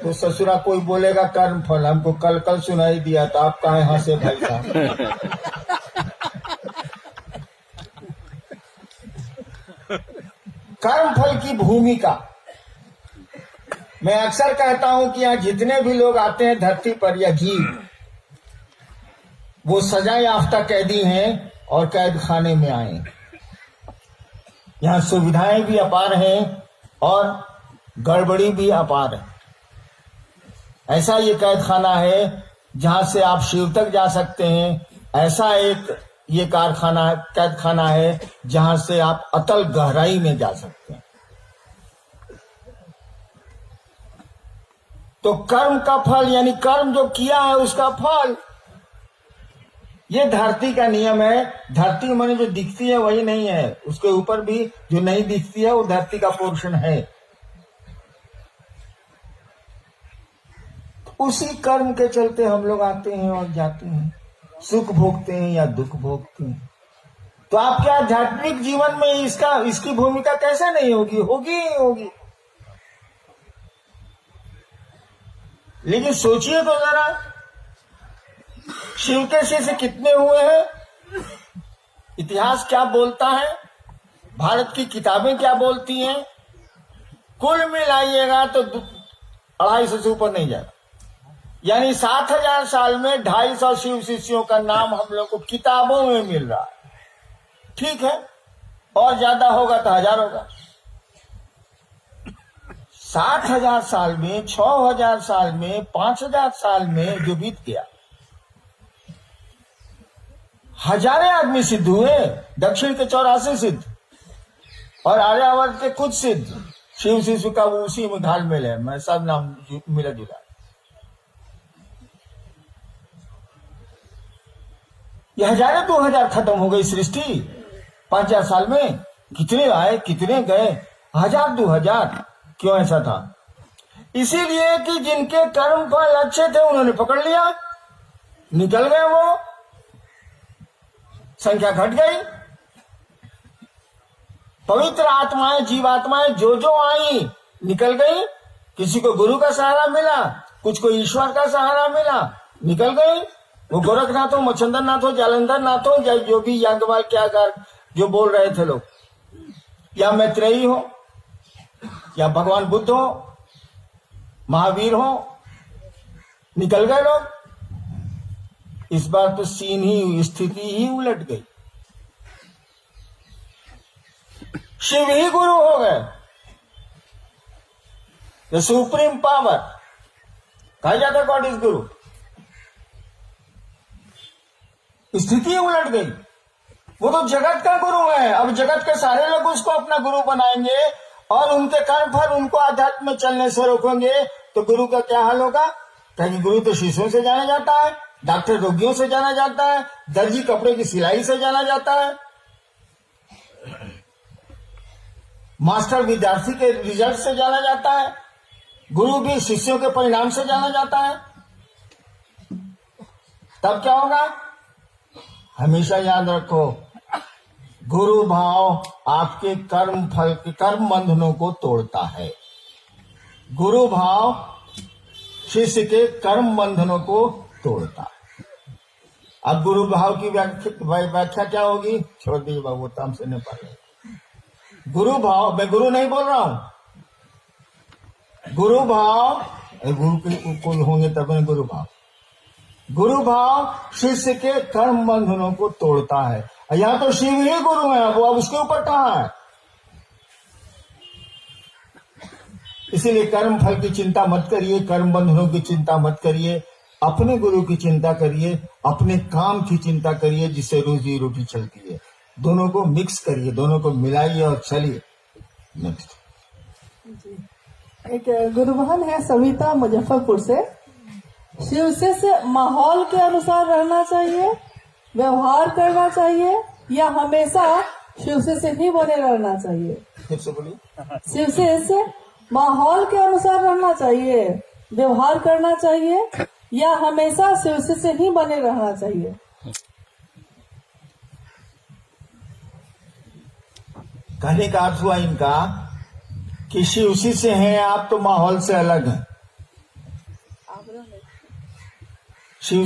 तो ससुरा कोई बोलेगा कर्म फल, हमको कल कल सुनाई दिया तो आप कहे हंसे भाई साहब। कर्म फल की भूमिका मैं अक्सर कहता हूं कि यहाँ जितने भी लोग आते हैं धरती पर या जीव, वो सजा याफ्ता कैदी हैं और कैद खाने में आए। यहाँ सुविधाएं भी अपार हैं और गड़बड़ी भी अपार है। ऐसा ये कैद खाना है जहां से आप शिव तक जा सकते हैं, ऐसा एक ये कारखाना कैद खाना है जहां से आप अतल गहराई में जा सकते हैं। तो कर्म का फल यानी कर्म जो किया है उसका फल, ये धरती का नियम है। धरती माने जो दिखती है वही नहीं है, उसके ऊपर भी जो नहीं दिखती है वो धरती का पोर्शन है। उसी कर्म के चलते हम लोग आते हैं और जाते हैं, सुख भोगते हैं या दुख भोगते हैं। तो आपके आध्यात्मिक जीवन में इसकी भूमिका कैसे नहीं होगी? होगी ही होगी। लेकिन सोचिए तो जरा, शिव के शिष्य कितने हुए हैं? इतिहास क्या बोलता है? भारत की किताबें क्या बोलती हैं? कुल मिलाइएगा तो 250 से ऊपर नहीं जाएगा। यानी 7000 साल में 250 शिव शिष्यों का नाम हम लोग को किताबों में मिल रहा है। ठीक है, और ज्यादा होगा तो 1000 होगा। 7000 साल में, 6000 साल में, 5000 साल में जो बीत गया, हजारे आदमी सिद्ध हुए। दक्षिण के 84 सिद्ध और आर्यावर्त के कुछ सिद्ध। शिव शिशु का वो उसी में घालमेल है, मैं सब नाम मिला जुला। ये 1000-2000 खत्म हो गई सृष्टि 5000 साल में। कितने आए कितने गए, 1000-2000। क्यों ऐसा था? इसीलिए कि जिनके कर्म फल अच्छे थे उन्होंने पकड़ लिया, निकल गए, वो संख्या घट गई। पवित्र आत्माएं, जीवात्माएं जो आई निकल गई। किसी को गुरु का सहारा मिला, कुछ को ईश्वर का सहारा मिला, निकल गई। वो गोरखनाथ हो, मच्छंदर नाथ हो, जालंधर नाथ हो, या जो भी याज्ञवल क्या जो बोल रहे थे लोग, या मैत्रेयी हो, या भगवान बुद्ध हो, महावीर हो, निकल गए लोग। इस बार तो सीन ही, स्थिति ही उलट गई। शिव ही गुरु हो गए, द सुप्रीम पावर। कहा जाता है गॉड इज गुरु। स्थिति उलट गई। वो तो जगत का गुरु है। अब जगत के सारे लोग उसको अपना गुरु बनाएंगे और उनके कर्म फल उनको आध्यात्म में चलने से रोकेंगे, तो गुरु का क्या हाल होगा? कहीं गुरु तो शिष्यों से जाना जाता है, डॉक्टर रोगियों से जाना जाता है, दर्जी कपड़े की सिलाई से जाना जाता है, मास्टर विद्यार्थी के रिजल्ट से जाना जाता है, गुरु भी शिष्यों के परिणाम से जाना जाता है। तब क्या होगा? हमेशा याद रखो, गुरु भाव आपके कर्म फल के कर्म बंधनों को तोड़ता है। गुरु भाव शिष्य के कर्म बंधनों को तोड़ता है। अब गुरु भाव की व्याख्या क्या होगी? छोड़ दीजिए बाबू, तम से नहीं पड़ेगा। गुरु भाव, मैं गुरु नहीं बोल रहा हूं। गुरु भाव, गुरु के कोई होंगे तब मैं गुरु भाव। गुरु भाव शिष्य के कर्म बंधनों को तोड़ता है। यहाँ तो शिव ही गुरु है, वो अब उसके ऊपर कहाँ है? इसीलिए कर्म फल की चिंता मत करिए, कर्म बंधनों की चिंता मत करिए, अपने गुरु की चिंता करिए, अपने काम की चिंता करिए जिससे रोजी रोटी चलती है। दोनों को मिक्स करिए, दोनों को मिलाइए और चलिए। नेक्स्ट एक गुरु बहन है सविता, मुजफ्फरपुर से। शिव से माहौल के अनुसार रहना चाहिए, व्यवहार करना चाहिए, या हमेशा शिव से ही बने रहना चाहिए? फिर से बोलिए। शिव से माहौल के अनुसार रहना चाहिए, व्यवहार करना चाहिए, या हमेशा शिव से ही बने रहना चाहिए? कहने का अर्थ हुआ इनका किसी उसी से हैं आप, तो माहौल से अलग है।